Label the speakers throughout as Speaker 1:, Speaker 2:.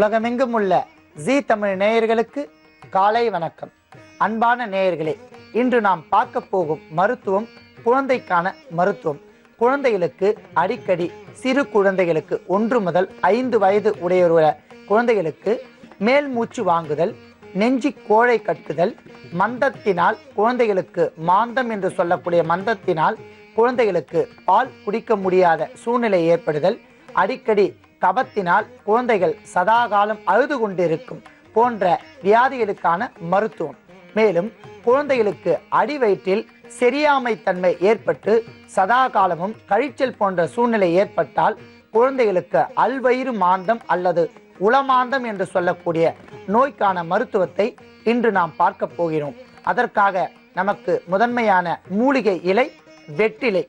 Speaker 1: உலகமெங்கும் உள்ள ஜீ தமிழ் நேயர்களுக்கு காலை வணக்கம். அன்பான நேயர்களே, இன்று நாம் பார்க்க போகும் மருத்துவம் குழந்தைக்கான மருத்துவம். குழந்தைகளுக்கு அடிக்கடி சிறு குழந்தைகளுக்கு 1 முதல் 5 வயது உடைய குழந்தைகளுக்கு மேல் மூச்சு வாங்குதல், நெஞ்சி கோழை கட்டுதல், மந்தத்தினால் குழந்தைகளுக்கு மாந்தம் என்று சொல்லக்கூடிய மந்தத்தினால் குழந்தைகளுக்கு பால் குடிக்க முடியாத சூழ்நிலை ஏற்படுதல், அடிக்கடி கபத்தினால் குழந்தைகள் சதாகாலம் அழுது கொண்டிருக்கும் போன்ற வியாதிகளுக்கான மருத்துவம். மேலும் குழந்தைகளுக்கு அடிவயிற்றில் செரியாமை தன்மை ஏற்பட்டு சதாகாலமும் கழிச்சல் போன்ற சூழ்நிலை ஏற்பட்டால் குழந்தைகளுக்கு அல்வயிறு மாந்தம் அல்லது உளமாந்தம் என்று சொல்லக்கூடிய நோய்க்கான மருத்துவத்தை இன்று நாம் பார்க்க போகிறோம். அதற்காக நமக்கு முதன்மையான மூலிகை இலை வெற்றிலை.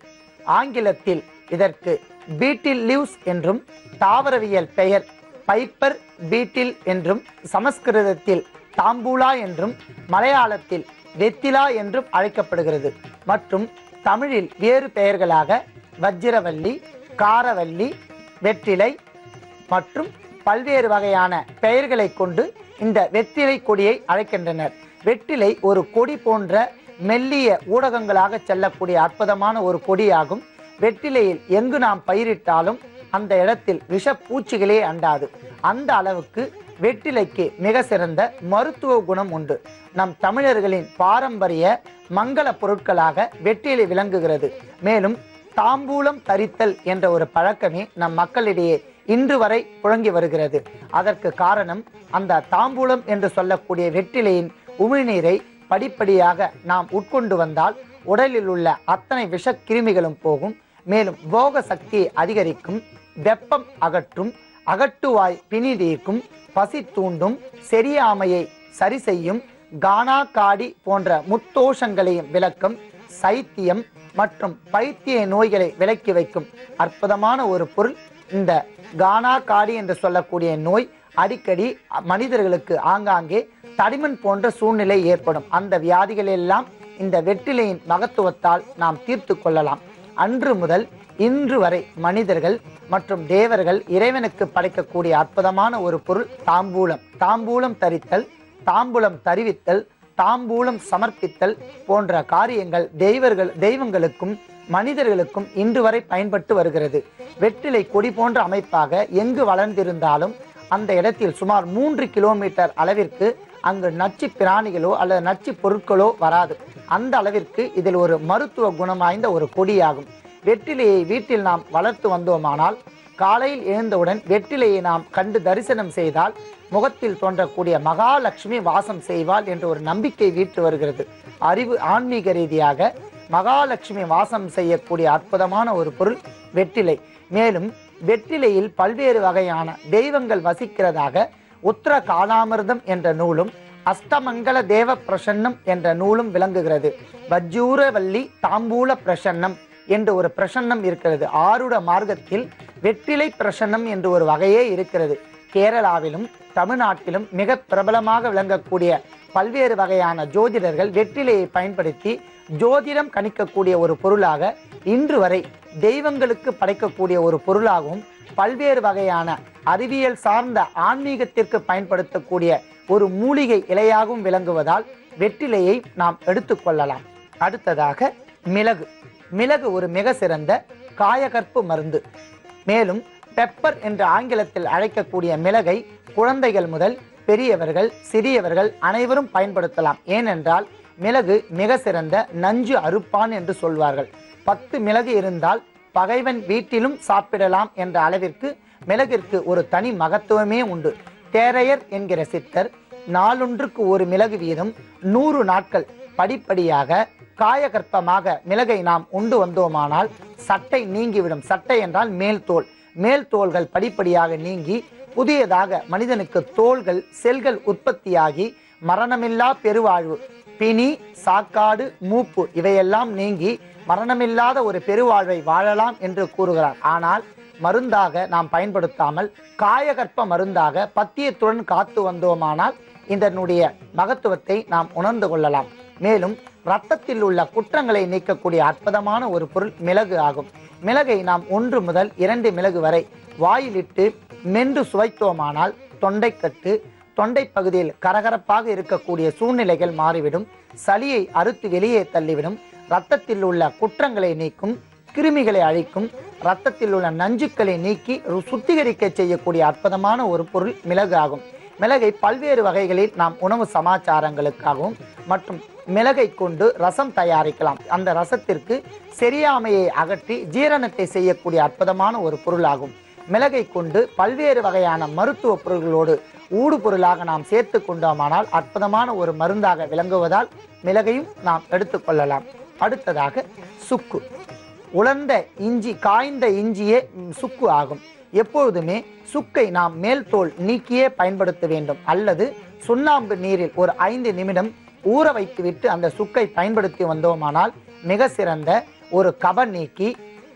Speaker 1: ஆங்கிலத்தில் இதற்கு பீட்டில் லீவ்ஸ் என்றும், தாவரவியல் பெயர் பைப்பர் பீட்டில் என்றும், சமஸ்கிருதத்தில் தாம்பூலா என்றும், மலையாளத்தில் வெத்திலா என்றும் அழைக்கப்படுகிறது. மற்றும் தமிழில் வேறு பெயர்களாக வஜ்ரவல்லி, காரவல்லி, வெற்றிலை மற்றும் பல்வேறு வகையான பெயர்களை கொண்டு இந்த வெற்றிலை கொடியை அழைக்கின்றனர். வெற்றிலை ஒரு கொடி போன்ற மெல்லிய ஊடகங்களாக செல்லக்கூடிய அற்புதமான ஒரு கொடியாகும். வெற்றிலையில் எங்கு நாம் பயிரிட்டாலும் அந்த இடத்தில் விஷ பூச்சிகளே அண்டாது. அந்த அளவுக்கு வெற்றிலைக்கு மிக சிறந்த மருத்துவ குணம் உண்டு. நம் தமிழர்களின் பாரம்பரிய மங்கள பொருட்களாக வெற்றிலை விளங்குகிறது. மேலும் தாம்பூலம் தரித்தல் என்ற ஒரு பழக்கமே நம் மக்களிடையே இன்று வரை புழங்கி வருகிறது. அதற்கு காரணம் அந்த தாம்பூலம் என்று சொல்லக்கூடிய வெற்றிலையின் உமிழ்நீரை படிப்படியாக நாம் உட்கொண்டு வந்தால் உடலில் உள்ள அத்தனை விஷ கிருமிகளும் போகும். மேலும் போக சக்தியை அதிகரிக்கும், வெப்பம் அகற்றும், அகட்டுவாய் பிணி தீர்க்கும், பசி தூண்டும், செரியாமையை சரி செய்யும், கானா காடி போன்ற முத்தோஷங்களையும் விளக்கும், சைத்தியம் மற்றும் பைத்திய நோய்களை விலக்கி வைக்கும் அற்புதமான ஒரு பொருள் இந்த கானா காடி என்று சொல்லக்கூடிய நோய். அடிக்கடி மனிதர்களுக்கு ஆங்காங்கே தடிமன் போன்ற சூழ்நிலை ஏற்படும். அந்த வியாதிகள் எல்லாம் இந்த வெற்றிலையின் மகத்துவத்தால் நாம் தீர்த்து கொள்ளலாம். அன்று முதல் இன்று வரை மனிதர்கள் மற்றும் தேவர்கள் இறைவனுக்கு படைக்கக்கூடிய அற்புதமான ஒரு பொருள் தாம்பூலம். தாம்பூலம் தரித்தல், தாம்பூலம் தருவித்தல், தாம்பூலம் சமர்ப்பித்தல் போன்ற காரியங்கள் தெய்வங்களுக்கும் மனிதர்களுக்கும் இன்று வரை பயன்பட்டு வருகிறது. வெற்றிலை கொடி போன்ற அமைப்பாக எங்கு வளர்ந்திருந்தாலும் அந்த இடத்தில் சுமார் 3 கிலோமீட்டர் அளவிற்கு அங்கு நச்சு பிராணிகளோ அல்லது நச்சு பொருட்களோ வராது. அந்த அளவிற்கு இதில் ஒரு மருத்துவ குணம் வாய்ந்த ஒரு கொடியாகும். வெற்றிலையை வீட்டில் நாம் வளர்த்து வந்தோமானால் காலையில் எழுந்தவுடன் வெற்றிலையை நாம் கண்டு தரிசனம் செய்தால் முகத்தில் தோன்றக்கூடிய மகாலட்சுமி வாசம் செய்வாள் என்ற ஒரு நம்பிக்கை வீட்டு வருகிறது. ஆன்மீக ரீதியாக மகாலட்சுமி வாசம் செய்யக்கூடிய அற்புதமான ஒரு பொருள் வெற்றிலை. மேலும் வெற்றிலையில் பல்வேறு வகையான தெய்வங்கள் வசிக்கிறதாக உத்தர காலாமிர்தம் என்ற நூலும், அஷ்டமங்கல தேவ பிரசன்னம் என்ற நூலும் விளங்குகிறது. வஜ்ஜூரவல்லி தாம்பூல பிரசன்னம் என்று ஒரு பிரசன்னம் இருக்கிறது. ஆருட மார்க்கத்தில் வெற்றிலை பிரசன்னம் என்று ஒரு வகையே இருக்கிறது. கேரளாவிலும் தமிழ்நாட்டிலும் மிக பிரபலமாக விளங்கக்கூடிய பல்வேறு வகையான ஜோதிடர்கள் வெற்றிலையை பயன்படுத்தி ஜோதிடம் கணிக்கக்கூடிய ஒரு பொருளாக இன்று வரை தெய்வங்களுக்கு படைக்கக்கூடிய ஒரு பொருளாகவும், பல்வேறு வகையான அறிவியல் சார்ந்த ஆன்மீகத்திற்கு பயன்படுத்தக்கூடிய ஒரு மூலிகை இலையாகவும் விளங்குவதால் வெற்றிலையை நாம் எடுத்துக்கொள்ளலாம். அடுத்ததாக மிளகு. மிளகு ஒரு மிக சிறந்த காயகற்பு மருந்து. மேலும் பெப்பர் என்று ஆங்கிலத்தில் அழைக்கக்கூடிய மிளகை குழந்தைகள் முதல் பெரியவர்கள் சிறியவர்கள் அனைவரும் பயன்படுத்தலாம். ஏனென்றால் மிளகு மிக சிறந்த நஞ்சு அறுப்பான் என்று சொல்வார்கள். 10 மிளகு இருந்தால் பகைவன் வீட்டிலும் சாப்பிடலாம் என்ற அளவிற்கு மிளகிற்கு ஒரு தனி மகத்துவமே உண்டு. தேரையர் என்கிற சித்தர் நாளொன்றுக்கு 1 மிளகு வீதம் 100 நாட்கள் படிப்படியாக காயகற்பமாக மிளகை நாம் உண்டு வந்தோமானால் சட்டை நீங்கிவிடும். சட்டை என்றால் மேல் தோல். மேல் தோள்கள் படிப்படியாக நீங்கி புதியதாக மனிதனுக்கு தோள்கள் செல்கள் உற்பத்தியாகி மரணமில்லா பெருவாழ்வு, பிணி, சாக்காடு, மூப்பு இவையெல்லாம் நீங்கி மரணமில்லாத ஒரு பெருவாழ்வை வாழலாம் என்று கூறுகிறார். ஆனால் மருந்தாக நாம் பயன்படுத்தாமல் காயகற்ப மருந்தாக பத்தியத்துடன் காத்து வந்தோமானால் இதனுடைய மகத்துவத்தை நாம் உணர்ந்து கொள்ளலாம். மேலும் இரத்தத்தில் உள்ள குற்றங்களை நீக்கக்கூடிய அற்புதமான ஒரு பொருள் மிளகு ஆகும். மிளகை நாம் 1 முதல் 2 மிளகு வரை வாயிலிட்டு மென்று சுவைத்தோமானால் தொண்டைக்கட்டு, தொண்டை பகுதியில் கரகரப்பாக இருக்கக்கூடிய சூழ்நிலைகள் மாறிவிடும். சளியை அறுத்து வெளியே தள்ளிவிடும். இரத்தத்தில் உள்ள குற்றங்களை நீக்கும், கிருமிகளை அழிக்கும், இரத்தத்தில் உள்ள நஞ்சுக்களை நீக்கி சுத்திகரிக்க செய்யக்கூடிய அற்புதமான ஒரு பொருள் மிளகு ஆகும். மிளகை பல்வேறு வகைகளில் நாம் உணவு சமாச்சாரங்களுக்காகவும் மற்றும் மிளகை கொண்டு ரசம் தயாரிக்கலாம். அந்த ரசத்திற்கு செரியாமையை அகற்றி ஜீரணத்தை செய்யக்கூடிய அற்புதமான ஒரு பொருளாகும். மிளகை கொண்டு பல்வேறு வகையான மருத்துவ பொருள்களோடு ஊடு பொருளாக நாம் சேர்த்து கொண்டோமானால் அற்புதமான ஒரு மருந்தாக விளங்குவதால் மிளகையும் நாம் எடுத்துக்கொள்ளலாம். அடுத்ததாக சுக்கு. உலர்ந்த இஞ்சி, காய்ந்த இஞ்சியே சுக்கு ஆகும். எப்பொழுதுமே சுக்கை நாம் மேல் தோல் நீக்கியே பயன்படுத்த வேண்டும். அல்லது சுண்ணாம்பு நீரில் ஒரு 5 நிமிடம் ஊற வைத்துவிட்டு அந்த சுக்கை பயன்படுத்தி வந்தோமானால் மிக சிறந்த ஒரு கப நீக்கி,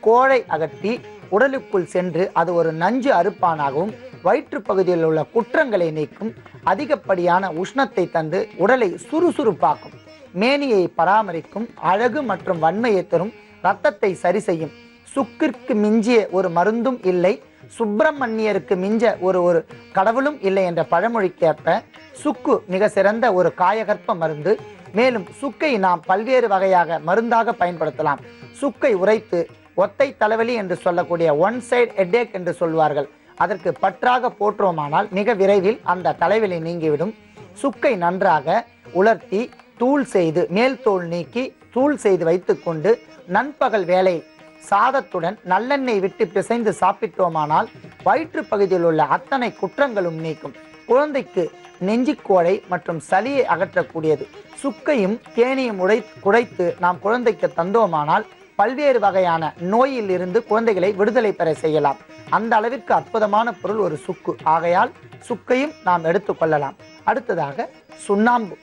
Speaker 1: கோழை அகற்றி உடலுக்குள் சென்று அது ஒரு நஞ்சு அறுப்பானாகவும் வயிற்று பகுதியில் உள்ள குற்றங்களை நீக்கும், அதிகப்படியான உஷ்ணத்தை தந்து உடலை சுறுசுறுப்பாக்கும், மேனியை பராமரிக்கும், அழகு மற்றும் வன்மையை தரும், இரத்தத்தை சரி செய்யும். சுக்கிற்கு மிஞ்சிய ஒரு மருந்தும் இல்லை, சுப்பிரமணியருக்கு மிஞ்ச ஒரு கடவுளும் இல்லை என்ற பழமொழிக்கேற்ப சுக்கு மிக சிறந்த ஒரு காயகற்ப மருந்து. மேலும் சுக்கை நாம் பல்வேறு வகையாக மருந்தாக பயன்படுத்தலாம். சுக்கை உரைத்து ஒத்தை தலைவலி என்று சொல்லக்கூடிய ஒன் சைடு ஹெட்டேக் என்று சொல்வார்கள், அதற்கு பற்றாக போற்றோமானால் மிக விரைவில் அந்த தலைவலி நீங்கிவிடும். சுக்கை நன்றாக உலர்த்தி தூள் செய்து மேல் தோல் நீக்கி தூள் செய்து வைத்துக்கொண்டு நண்பகல் வேளை சாதத்துடன் நல்லெண்ணெய் விட்டு பிசைந்து சாப்பிட்டோமானால் வயிற்று பகுதியில் உள்ள அத்தனை குற்றங்களும் நீக்கும். குழந்தைக்கு நெஞ்சிக்கோழை மற்றும் சளியை அகற்றக்கூடியது. சுக்கையும் தேனியும் குடைத்து நாம் குழந்தைக்கு தந்தோமானால் பல்வேறு வகையான நோயில் இருந்து குழந்தைகளை விடுதலை பெற செய்யலாம். அந்த அளவிற்கு அற்புதமான பொருள் ஒரு சுக்கு. ஆகையால் சுக்கையும் நாம் எடுத்துக்கொள்ளலாம். அடுத்ததாக சுண்ணாம்பு.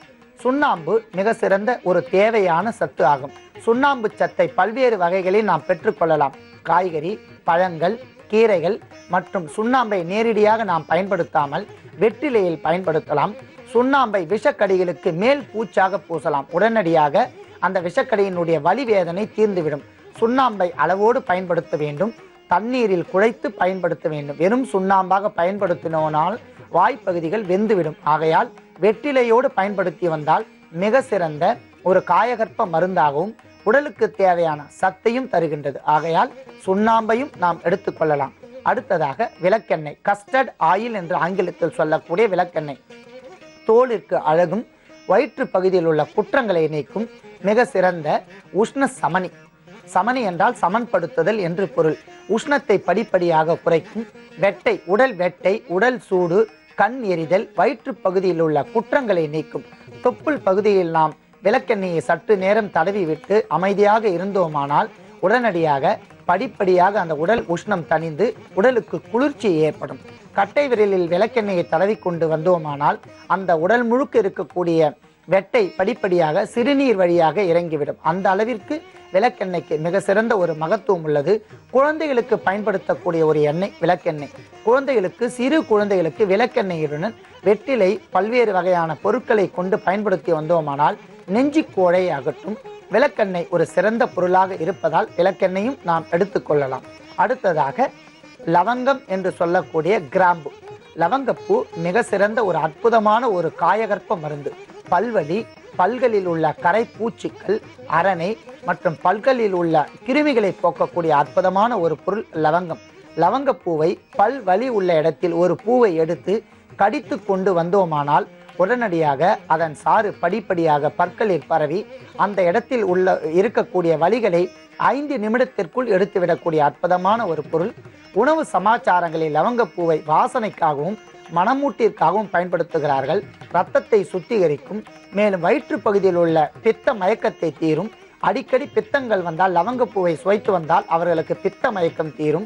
Speaker 1: சுண்ணாம்பு மிக சிறந்த ஒரு தேவையான சத்து ஆகும். சுண்ணாம்பு சத்தை பல்வேறு வகைகளில் நாம் பெற்றுக்கொள்ளலாம். காய்கறி, பழங்கள், கீரைகள் மற்றும் சுண்ணாம்பை நேரடியாக நாம் பயன்படுத்தாமல் வெற்றிலையில் பயன்படுத்தலாம். சுண்ணாம்பை விஷக்கடிகளுக்கு மேல் பூச்சாக பூசலாம். உடனடியாக அந்த விஷக்கடியினுடைய வலி வேதனை தீர்ந்துவிடும். சுண்ணாம்பை அளவோடு பயன்படுத்த வேண்டும். தண்ணீரில் குழைத்து பயன்படுத்த வேண்டும். வெறும் சுண்ணாம்பாக பயன்படுத்தினால் வாய்ப்பகுதிகள் வெந்துவிடும். ஆகையால் வெற்றிலையோடு பயன்படுத்தி வந்தால் மிக சிறந்த ஒரு காயகற்ப மருந்தாகவும் உடலுக்கு தேவையான சத்தையும் தருகின்றது. ஆகையால் சுண்ணாம்பையும் நாம் எடுத்துக்கொள்ளலாம். அடுத்ததாக விளக்கெண்ணெய், கஸ்டர்ட் ஆயில் என்று ஆங்கிலத்தில் சொல்லக்கூடிய விளக்கெண்ணெய். தோலிற்கு அழகும், வயிற்று பகுதியில் உள்ள குற்றங்களை நீக்கும், மிக சிறந்த உஷ்ண சமனி. சமனி என்றால் சமன்படுத்துதல் என்று பொருள். உஷ்ணத்தை படிப்படியாக குறைக்கும். வெட்டை, உடல் வெட்டை, உடல் சூடு, கண் எரிதல், வயிற்று பகுதியில் உள்ள குற்றங்களை நீக்கும். தொப்புள் பகுதியில் நாம் விளக்கெண்ணெயை சற்று நேரம் தடவி விட்டு அமைதியாக இருந்தோமானால் உடனடியாக படிப்படியாக அந்த உடல் உஷ்ணம் தணிந்து உடலுக்கு குளிர்ச்சி ஏற்படும். கட்டை விரலில் விளக்கெண்ணெயை தடவி கொண்டு வந்தோமானால் அந்த உடல் முழுக்க இருக்கக்கூடிய வெட்டை படிப்படியாக சிறுநீர் வழியாக இறங்கிவிடும். அந்த அளவிற்கு விளக்கெண்ணெய்க்கு மிக சிறந்த ஒரு மகத்துவம் உள்ளது. குழந்தைகளுக்கு பயன்படுத்தக்கூடிய ஒரு எண்ணெய் விளக்கெண்ணெய். குழந்தைகளுக்கு, சிறு குழந்தைகளுக்கு விளக்கெண்ணெயுடன் வெற்றிலை பல்வேறு வகையான பொருட்களை கொண்டு பயன்படுத்தி வந்தோமானால் நெஞ்சிக்கோழை அகற்றும். விளக்கெண்ணெய் ஒரு சிறந்த பொருளாக இருப்பதால் விளக்கெண்ணையும் நாம் எடுத்துக்கொள்ளலாம். அடுத்ததாக லவங்கம் என்று சொல்லக்கூடிய கிராம்பு. லவங்கப்பூ மிக சிறந்த ஒரு அற்புதமான ஒரு காயகற்ப மருந்து. பல்வலி, பல்களில் உள்ள கரை பூச்சிகள், அரணை மற்றும் பல்களில் உள்ள கிருமிகளை போக்கக்கூடிய அற்புதமான ஒரு பொருள் லவங்கம். லவங்கப்பூவை பல் வலி உள்ள இடத்தில் ஒரு பூவை எடுத்து கடித்து கொண்டு வந்தோமானால் உடனடியாக அதன் சாறு படிப்படியாக பற்களில் பரவி அந்த இடத்தில் இருக்கக்கூடிய வலிகளை 5 நிமிடத்திற்குள் எடுத்துவிடக்கூடிய அற்புதமான ஒரு பொருள். உணவு சமாச்சாரங்களில் லவங்கப்பூவை வாசனைக்காகவும் மணமூட்டிற்காகவும் பயன்படுத்துகிறார்கள். இரத்தத்தை சுத்திகரிக்கும். மேலும் வயிற்று பகுதியில் உள்ள பித்த மயக்கத்தை தீரும். அடிக்கடி பித்தங்கள் வந்தால் லவங்கப்பூவை சுவைத்து வந்தால் அவர்களுக்கு பித்த மயக்கம் தீரும்.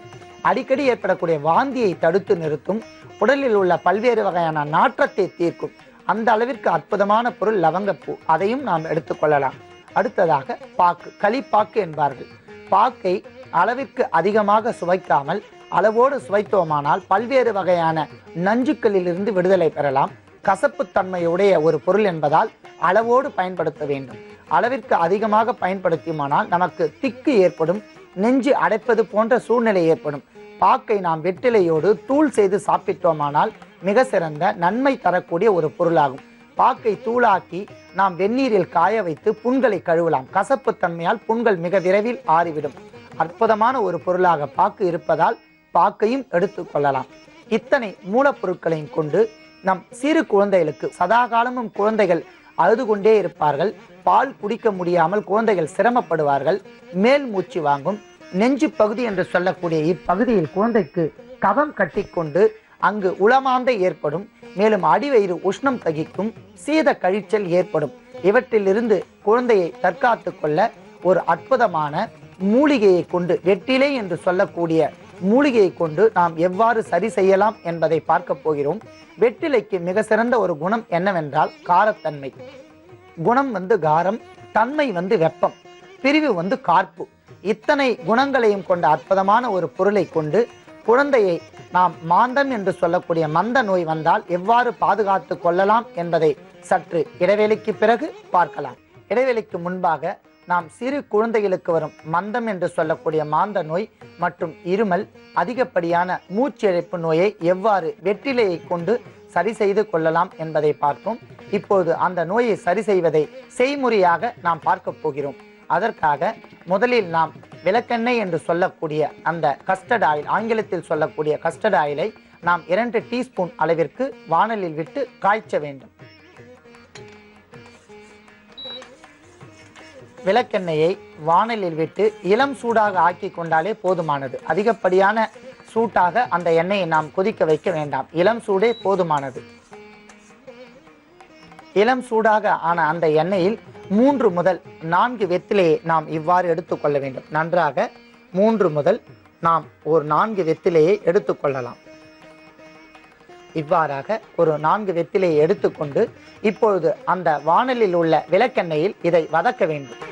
Speaker 1: அடிக்கடி ஏற்படக்கூடிய வாந்தியை தடுத்து நிறுத்தும். உடலில் உள்ள பல்வேறு வகையான நாற்றத்தை தீர்க்கும். அந்த அளவிற்கு அற்புதமான பொருள் லவங்கப்பூ. அதையும் நாம் எடுத்துக்கொள்ளலாம். அடுத்ததாக பாக்கு, களிப்பாக்கு என்பார்கள். பாக்கை அளவிற்கு அதிகமாக சுவைக்காமல் அளவோடு சுவைத்தோமானால் பல்வேறு வகையான நஞ்சுக்களிலிருந்து விடுதலை பெறலாம். கசப்புத்தன்மையுடைய ஒரு பொருள் என்பதால் அளவோடு பயன்படுத்த வேண்டும். அளவிற்கு அதிகமாக பயன்படுத்தியோமானால் நமக்கு திக்கு ஏற்படும், நெஞ்சு அடைப்பது போன்ற சூழ்நிலை ஏற்படும். பாக்கை நாம் வெற்றிலையோடு தூள் செய்து சாப்பிட்டோமானால் மிக சிறந்த நன்மை தரக்கூடிய ஒரு பொருளாகும். பாக்கை தூளாக்கி நாம் வெந்நீரில் காய வைத்து புண்களை கழுவலாம். கசப்பு தன்மையால் புண்கள் மிக விரைவில் ஆறிவிடும். அற்புதமான ஒரு பொருளாக பாக்கு இருப்பதால் பாக்கையும் எடுத்துக்கொள்ளலாம். இத்தனை மூலப்பொருட்களையும் கொண்டு நம் சிறு குழந்தைகளுக்கு, சதாகாலமும் குழந்தைகள் அழுது கொண்டே இருப்பார்கள், பால் குடிக்க முடியாமல் குழந்தைகள் சிரமப்படுவார்கள், மேல் மூச்சு வாங்கும், நெஞ்சு பகுதி என்று சொல்லக்கூடிய இப்பகுதியில் குழந்தைக்கு கவம் கட்டிக்கொண்டு அங்கு உளமாந்தை ஏற்படும், மேலும் அடிவயிறு உஷ்ணம் தகிக்கும், சீத கழிச்சல் ஏற்படும். இவற்றிலிருந்து குழந்தையை தற்காத்து கொள்ள ஒரு அற்புதமான மூலிகையை கொண்டு, வெற்றிலை என்று சொல்லக்கூடிய மூலிகையை கொண்டு நாம் எவ்வாறு சரி செய்யலாம் என்பதை பார்க்க போகிறோம். வெற்றிலைக்கு மிக சிறந்த ஒரு குணம் என்னவென்றால் காரத்தன்மை. குணம் காரம், தன்மை வெப்பம், பிரிவு கார்ப்பு. இத்தனை குணங்களையும் கொண்ட அற்புதமான ஒரு பொருளை கொண்டு குழந்தையை நாம் மாந்தம் என்று சொல்லக்கூடிய மந்த நோய் வந்தால் எவ்வாறு பாதுகாத்து கொள்ளலாம் என்பதை சற்று இடைவேளைக்கு பிறகு பார்க்கலாம். இடைவேளைக்கு முன்பாக நாம் சிறு குழந்தைகளுக்கு வரும் மந்தம் என்று சொல்லக்கூடிய மாந்த நோய் மற்றும் இருமல், அதிகப்படியான மூச்சிழைப்பு நோயை எவ்வாறு வெற்றிலையை கொண்டு சரி செய்து கொள்ளலாம் என்பதை பார்த்தோம். இப்போது அந்த நோயை சரி செய்வதை செய்முறையாக நாம் பார்க்க போகிறோம். அதற்காக முதலில் நாம் விளக்கெண்ணெய் என்று சொல்லக்கூடிய அந்த கஸ்டர்ட் ஆயில், ஆங்கிலத்தில் சொல்லக்கூடிய கஸ்டர்ட் ஆயிலை நாம் 2 டீஸ்பூன் அளவிற்கு வாணலில் விட்டு காய்ச்ச வேண்டும். விளக்கெண்ணெயை வாணலில் விட்டு இளம் சூடாக ஆக்கி கொண்டாலே போதுமானது. அதிகப்படியான சூட்டாக அந்த எண்ணெயை நாம் கொதிக்க வைக்க வேண்டாம். இளம் சூடே போதுமானது. இளம் சூடாக ஆன அந்த எண்ணெயில் 3 முதல் 4 வெத்திலையை நாம் இவ்வாறு எடுத்துக்கொள்ள வேண்டும். நன்றாக 3 முதல் நாம் ஒரு 4 வெத்திலையை எடுத்துக்கொள்ளலாம். இவ்வாறாக ஒரு 4 வெத்திலையை எடுத்துக்கொண்டு இப்பொழுது அந்த வாணலில் உள்ள விளக்கெண்ணெயில் இதை வதக்க வேண்டும்.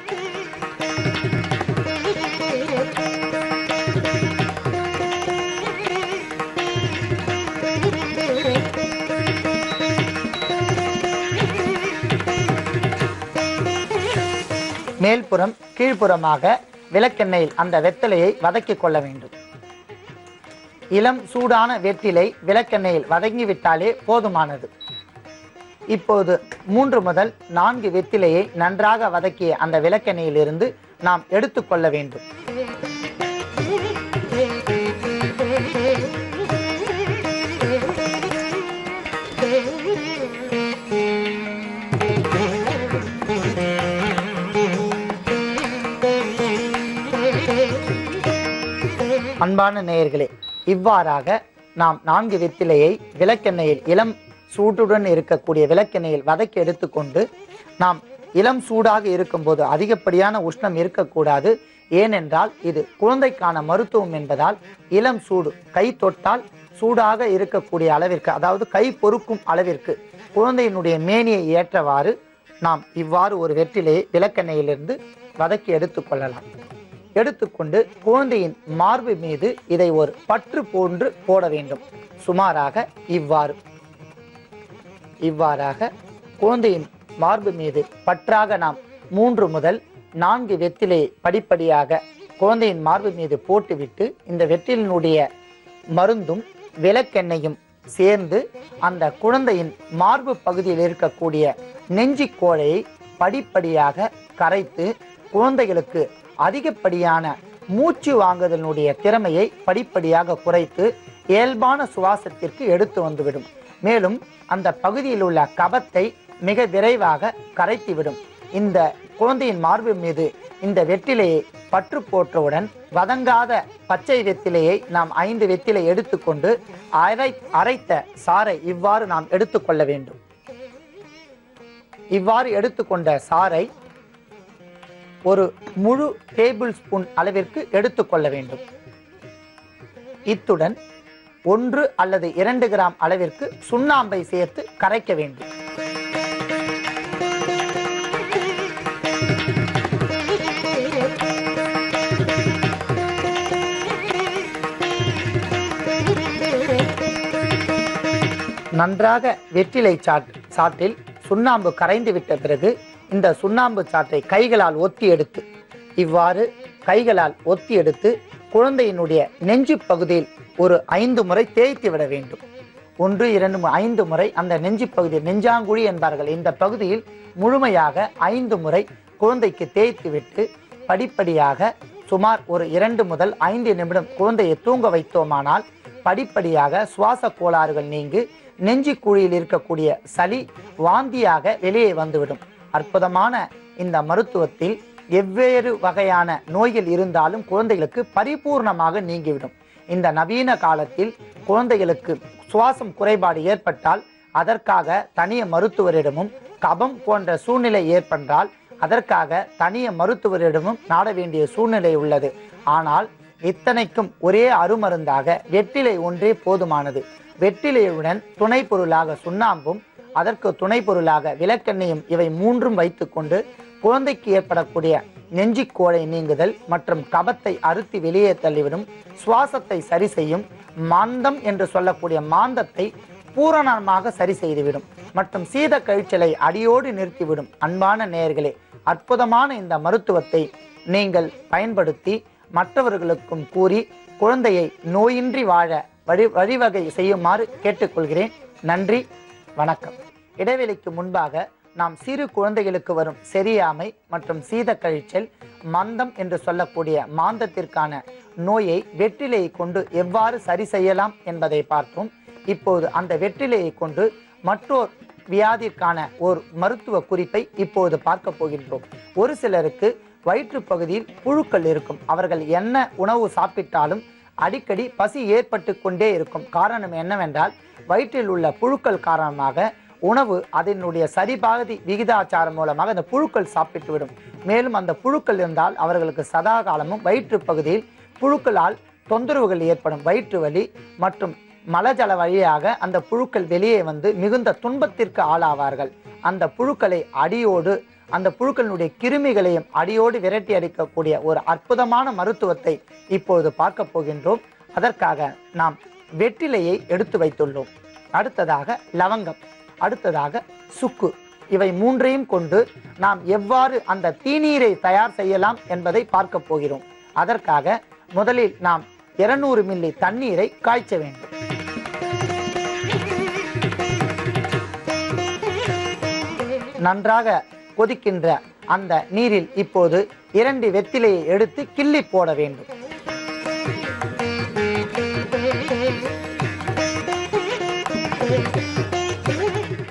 Speaker 1: மேல்புறம் கீழ்ப்புறமாக விளக்கெண்ணெயில் அந்த வெத்தலையை வதக்கிக் கொள்ள வேண்டும். இளம் சூடான வெற்றிலை விளக்கெண்ணெயில் வதங்கிவிட்டாலே போதுமானது. இப்போது 3 முதல் 4 வெற்றிலையை நன்றாக வதக்கிய அந்த விளக்கெண்ணெயில் இருந்து நாம் எடுத்துக்கொள்ள வேண்டும். அன்பான நேயர்களே, இவ்வாறாக நாம் 4 வெற்றிலையை விளக்கெண்ணெயில், இளம் சூட்டுடன் இருக்கக்கூடிய விளக்கெண்ணெயில் வதக்கி எடுத்துக்கொண்டு, நாம் இளம் சூடாக இருக்கும்போது அதிகப்படியான உஷ்ணம் இருக்கக்கூடாது. ஏனென்றால் இது குழந்தைக்கான மருத்துவம் என்பதால் இளம் சூடு, கை தொட்டால் சூடாக இருக்கக்கூடிய அளவிற்கு, அதாவது கை பொறுக்கும் அளவிற்கு குழந்தையினுடைய மேனியை ஏற்றவாறு நாம் இவ்வாறு ஒரு வெற்றிலையை விளக்கெண்ணெயிலிருந்து வதக்கி எடுத்துக்கொள்ளலாம். எடுத்துக்கொண்டு குழந்தையின் மார்பு மீது இதை ஒரு பற்று போன்று போட வேண்டும். சுமாராக இவ்வாறாக குழந்தையின் மார்பு மீது பற்றாக நாம் 3 முதல் 4 வெற்றிலையை படிப்படியாக குழந்தையின் மார்பு மீது போட்டுவிட்டு இந்த வெற்றிலினுடைய மருந்தும் விளக்கெண்ணையும் சேர்ந்து அந்த குழந்தையின் மார்பு பகுதியில் இருக்கக்கூடிய நெஞ்சி கோழையை படிப்படியாக கரைத்து குழந்தைகளுக்கு அதிகப்படியான மூச்சு வாங்குதலினுடைய திறமையை படிப்படியாக குறைத்து இயல்பான சுவாசத்திற்கு எடுத்து வந்துவிடும். மேலும் அந்த பகுதியில் உள்ள கபத்தை மிக விரைவாக கரைத்துவிடும். இந்த குழந்தையின் மார்பு மீது இந்த வெற்றிலையை பற்று போற்றவுடன் வதங்காத பச்சை வெற்றிலையை நாம் 5 வெற்றிலை எடுத்துக்கொண்டு அரைத்த சாறை இவ்வாறு நாம் எடுத்துக்கொள்ள வேண்டும். இவ்வாறு எடுத்துக்கொண்ட சாறை ஒரு முழு டேபிள் ஸ்பூன் அளவிற்கு எடுத்துக்கொள்ள வேண்டும். இத்துடன் 1 அல்லது 2 கிராம் அளவிற்கு சுண்ணாம்பை சேர்த்து கரைக்க வேண்டும். நன்றாக வெற்றிலை சாற்றில் சுண்ணாம்பு கரைந்து விட்ட பிறகு இந்த சுண்ணாம்பு சாற்றை கைகளால் ஒத்தி எடுத்து இவ்வாறு கைகளால் ஒத்தி எடுத்து குழந்தையினுடைய நெஞ்சு பகுதியில் ஒரு 5 முறை தேய்த்து விட வேண்டும். 1 2 5 முறை அந்த நெஞ்சு பகுதி, நெஞ்சாங்குழி என்பார்கள், இந்த பகுதியில் முழுமையாக 5 முறை குழந்தைக்கு தேய்த்து விட்டு படிப்படியாக சுமார் ஒரு 2 முதல் 5 நிமிடம் குழந்தையை தூங்க வைத்தோமானால் படிப்படியாக சுவாச கோளாறுகள் நீங்கி நெஞ்சு குழியில் இருக்கக்கூடிய சளி வாந்தியாக வெளியே வந்துவிடும். அற்புதமான இந்த மருத்துவத்தில் எவ்வேறு வகையான நோய்கள் இருந்தாலும் குழந்தைகளுக்கு பரிபூர்ணமாக நீங்கிவிடும். இந்த நவீன காலத்தில் குழந்தைகளுக்கு சுவாசம் குறைபாடு ஏற்பட்டால் அதற்காக தனிய மருத்துவரிடமும், கபம் போன்ற சூழ்நிலை ஏற்பட்டால் அதற்காக தனிய மருத்துவரிடமும் நாட வேண்டிய சூழ்நிலை உள்ளது. ஆனால் இத்தனைக்கும் ஒரே அருமருந்தாக வெற்றிலை ஒன்றே போதுமானது. வெற்றிலையுடன் துணை பொருளாக சுண்ணாம்பும், அதற்கு துணை பொருளாக விளக்கெண்ணையும், இவை மூன்றும் வைத்துக்கொண்டு குழந்தைக்கு ஏற்படக்கூடிய நெஞ்சிக்கோளை நீங்குதல் மற்றும் கபத்தை அறுத்தி வெளியே தள்ளிவிடும், சுவாசத்தை சரி செய்யும், மாந்தம் என்று சொல்லக்கூடிய மாந்தத்தை பூரணமாக சரி செய்துவிடும் மற்றும் சீத கழிச்சலை அடியோடு நிறுத்திவிடும். அன்பான நேயர்களே, அற்புதமான இந்த மருத்துவத்தை நீங்கள் பயன்படுத்தி மற்றவர்களுக்கும் கூறி குழந்தையை நோயின்றி வாழ வழிவகை செய்யுமாறு கேட்டுக்கொள்கிறேன். நன்றி, வணக்கம். இடைவெளிக்கு முன்பாக நாம் சிறு குழந்தைகளுக்கு வரும் செரியாமை மற்றும் சீத கழிச்சல், மந்தம் என்று சொல்லக்கூடிய மாந்தத்திற்கான நோயை வெற்றிலையை கொண்டு எவ்வாறு சரி செய்யலாம் என்பதை பார்த்தோம். இப்போது அந்த வெற்றிலையை கொண்டு மற்றொரு வியாதிற்கான ஒரு மருத்துவ குறிப்பை இப்போது பார்க்க போகின்றோம். ஒரு சிலருக்கு வயிற்று பகுதியில் புழுக்கள் இருக்கும். அவர்கள் என்ன உணவு சாப்பிட்டாலும் அடிக்கடி பசி ஏற்பட்டு கொண்டே இருக்கும். காரணம் என்னவென்றால் வயிற்றில் உள்ள புழுக்கள் காரணமாக உணவு அதனுடைய சரிபாதி விகிதாச்சாரம் மூலமாக அந்த புழுக்கள் சாப்பிட்டு விடும். மேலும் அந்த புழுக்கள் இருந்தால் அவர்களுக்கு சதா காலமும் வயிற்று பகுதியில் புழுக்களால் தொந்தரவுகள் ஏற்படும். வயிற்று வலி மற்றும் மலஜல வழியாக அந்த புழுக்கள் வெளியே வந்து மிகுந்த துன்பத்திற்கு ஆளாவார்கள். அந்த புழுக்களை அடியோடு, அந்த புழுக்களினுடைய கிருமிகளையும் அடியோடு விரட்டி அடிக்கக்கூடிய ஒரு அற்புதமான மருத்துவத்தை இப்போது பார்க்க போகின்றோம். அதற்காக நாம் வெற்றிலையை எடுத்து வைத்துள்ளோம். அடுத்ததாக லவங்கம், அடுத்ததாக சுக்கு, இவை மூன்றையும் கொண்டு நாம் எவ்வாறு அந்த தீநீரை தயார் செய்யலாம் என்பதை பார்க்க போகிறோம். அதற்காக முதலில் நாம் 200 மில்லி தண்ணீரை காய்ச்ச வேண்டும். நன்றாக கொதிக்கின்ற அந்த நீரில் இப்போது 2 வெற்றிலையை எடுத்து கிள்ளி போட வேண்டும்.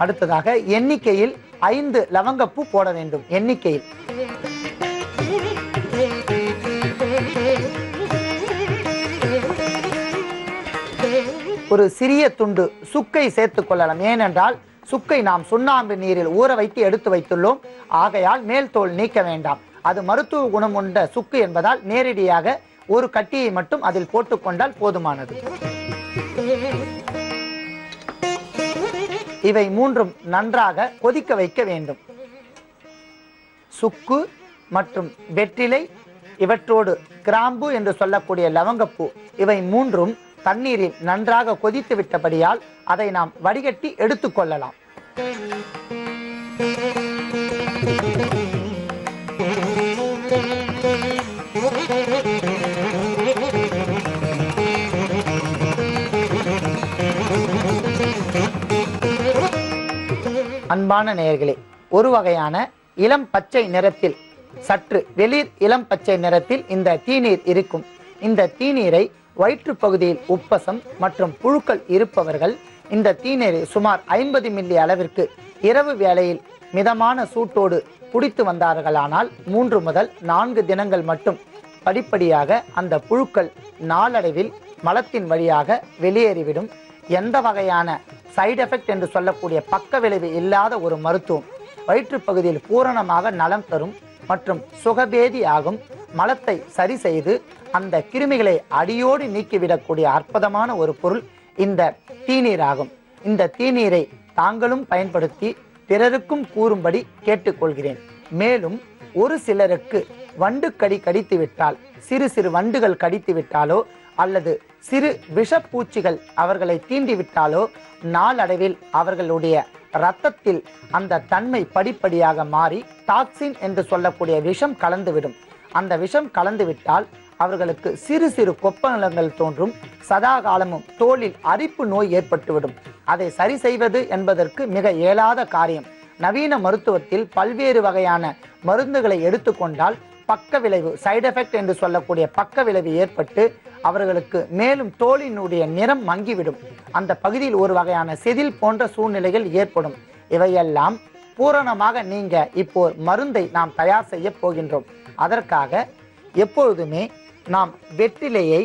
Speaker 1: அடுத்ததாக எண்ணிக்கையில் 5 லவங்கப்பூ போட வேண்டும். எண்ணிக்கையில் ஒரு சிறிய துண்டு சுக்கை சேர்த்துக் கொள்ளலாம். ஏனென்றால் சுக்கை நாம் சுண்ணாம்பு நீரில் ஊற வைத்து எடுத்து வைத்துள்ளோம். ஆகையால் மேல் தோல் நீக்க வேண்டாம். அது மருத்துவ குணம் கொண்ட சுக்கு என்பதால் நேரடியாக ஒரு கட்டியை மட்டும் அதில் போட்டுக்கொண்டால் போதுமானது. இவை மூன்றும் நன்றாக கொதிக்க வைக்க வேண்டும். சுக்கு மற்றும் வெற்றிலை, இவற்றோடு கிராம்பு என்று சொல்லக்கூடிய லவங்கப்பூ, இவை மூன்றும் தண்ணீரில் நன்றாக கொதித்து விட்டபடியால் அதை நாம் வடிகட்டி எடுத்துக்கொள்ளலாம். அன்பான நேயர்களே, ஒரு வகையான இளம் பச்சை நிறத்தில், சற்று வெளிர் இளம் பச்சை நிறத்தில் இந்த தீநீர் இருக்கும். இந்த தீநீரை வயிற்று பகுதியில் உப்பசம் மற்றும் புழுக்கள் இருப்பவர்கள் இந்த தீநீரை சுமார் 50 மில்லி அளவிற்கு இரவு வேளையில் மிதமான சூட்டோடு குடித்து வந்தார்களானால் 3 முதல் 4 தினங்கள் மட்டும் படிப்படியாக அந்த புழுக்கள் நாளடைவில் மலத்தின் வழியாக வெளியேறிவிடும். எந்த வகையான சைடு எஃபெக்ட் என்று சொல்லக்கூடிய பக்க விளைவு இல்லாத ஒரு மருத்துவம், வயிற்று பகுதியில் பூரணமாக நலம் தரும் மற்றும் சுகபேதி ஆகும், மலத்தை சரி செய்து அந்த கிருமிகளை அடியோடு நீக்கிவிடக்கூடிய அற்புதமான ஒரு பொருள் இந்த தீநீர் ஆகும். இந்த தீநீரை தாங்களும் பயன்படுத்தி பிறருக்கும் கூறும்படி கேட்டுக்கொள்கிறேன். மேலும் ஒரு சிலருக்கு வண்டு கடித்து விட்டால், சிறு சிறு வண்டுகள் கடித்து விட்டாலோ அல்லது சிறு விஷப்பூச்சிகள் அவர்களை தீண்டி விட்டாலோ நாளடைவில் அவர்களுடைய இரத்தத்தில் அந்த தன்மை படிப்படியாக மாறி டாக்ஸின் என்று சொல்லக்கூடிய விஷம் கலந்துவிடும். அந்த விஷம் கலந்துவிட்டால் அவர்களுக்கு சிறு சிறு கொப்பளங்கள் தோன்றும். சதா காலமும் தோலில் அரிப்பு நோய் ஏற்பட்டுவிடும். அதை சரி செய்வது என்பதற்கு மிக இயலாத காரியம். நவீன மருத்துவத்தில் பல்வேறு வகையான மருந்துகளை எடுத்துக்கொண்டால் பக்க விளைவு, சைடு எஃபெக்ட் என்று சொல்லக்கூடிய பக்க விளைவு ஏற்பட்டு அவர்களுக்கு மேலும் தோலினுடைய நிறம் மங்கிவிடும். அந்த பகுதியில் ஒரு வகையான செதில் போன்ற சூழ்நிலைகள் ஏற்படும். இவையெல்லாம் பூரணமாக நீங்க இப்போ மருந்தை நாம் தயார் செய்ய போகின்றோம். அதற்காக எப்பொழுதுமே நாம் வெற்றிலையை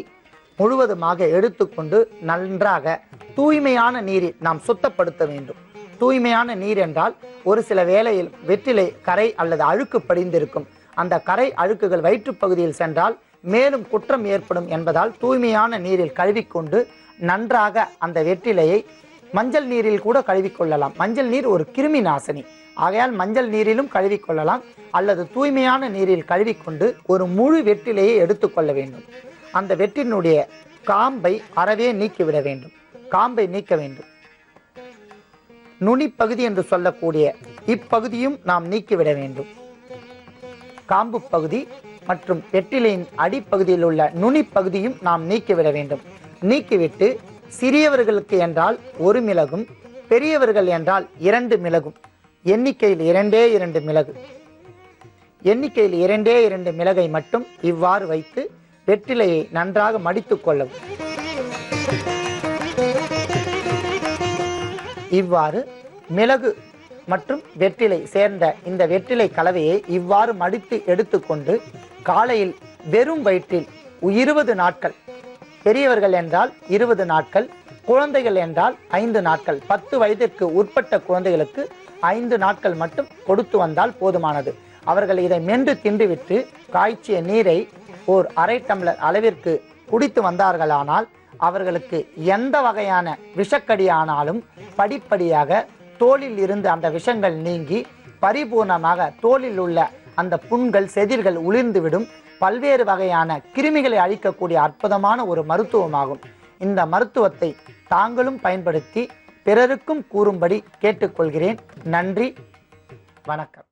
Speaker 1: முழுவதுமாக எடுத்துக்கொண்டு நன்றாக தூய்மையான நீரில் நாம் சுத்தப்படுத்த வேண்டும். தூய்மையான நீர் என்றால் ஒரு சில வேளையில் வெற்றிலை கரை அல்லது அழுக்கு படிந்திருக்கும். அந்த கரை அழுக்குகள் வயிற்றுப்பகுதியில் சென்றால் மேலும் குற்றம் ஏற்படும் என்பதால் தூய்மையான நீரில் கழுவிக்கொண்டு நன்றாக அந்த வெற்றிலையை மஞ்சள் நீரில் கூட கழுவிக்கொள்ளலாம். மஞ்சள் நீர் ஒரு கிருமி நாசினி, ஆகையால் மஞ்சள் நீரிலும் கழுவிக்கொள்ளலாம். அல்லது தூய்மையான நீரில் கழுவிக்கொண்டு ஒரு முழு வெற்றிலையை எடுத்துக்கொள்ள வேண்டும். அந்த வெற்றினுடைய காம்பை அறவே நீக்கிவிட வேண்டும். காம்பை நீக்க வேண்டும். நுனிப்பகுதி என்று சொல்லக்கூடிய இப்பகுதியும் நாம் நீக்கிவிட வேண்டும். காம்பு பகுதி மற்றும் வெற்றிலையின் அடிப்பகுதியில் உள்ள நுனிப்பகுதியும் நாம் நீக்கிவிட வேண்டும். நீக்கிவிட்டு சிறியவர்களுக்கு என்றால் 1 மிளகும், பெரியவர்கள் என்றால் 2 மிளகும், எண்ணிக்கையில் 2 மிளகு, எண்ணிக்கையில் 2 மிளகை மட்டும் இவ்வாறு வைத்து வெற்றிலையை நன்றாக மடித்துக் கொள்ளவும். இவ்வாறு மிளகு மற்றும் வெற்றிலை சேர்ந்த இந்த வெற்றிலை கலவையை இவ்வாறு மடித்து எடுத்துக்கொண்டு காலையில் வெறும் வயிற்றில் 20 நாட்கள், பெரியவர்கள் என்றால் 20 நாட்கள், குழந்தைகள் என்றால் 5 நாட்கள், 10 வயதிற்கு உட்பட்ட குழந்தைகளுக்கு 5 நாட்கள் மட்டும் கொடுத்து வந்தால் போதுமானது. அவர்கள் இதை மென்று தின்றுவிட்டு காய்ச்சிய நீரை ஓர் 1/2 டம்ளர் அளவிற்கு குடித்து வந்தார்களானால் அவர்களுக்கு எந்த வகையான விஷக்கடியானாலும் படிப்படியாக தோலில் இருந்து அந்த விஷங்கள் நீங்கி பரிபூர்ணமாக தோலில் உள்ள அந்த புண்கள், செதில்கள் உளிர்ந்துவிடும். பல்வேறு வகையான கிருமிகளை அழிக்கக்கூடிய அற்புதமான ஒரு மருத்துவமாகும். இந்த மருத்துவத்தை தாங்களும் பயன்படுத்தி பிறருக்கும் கூறும்படி கேட்டுக்கொள்கிறேன். நன்றி, வணக்கம்.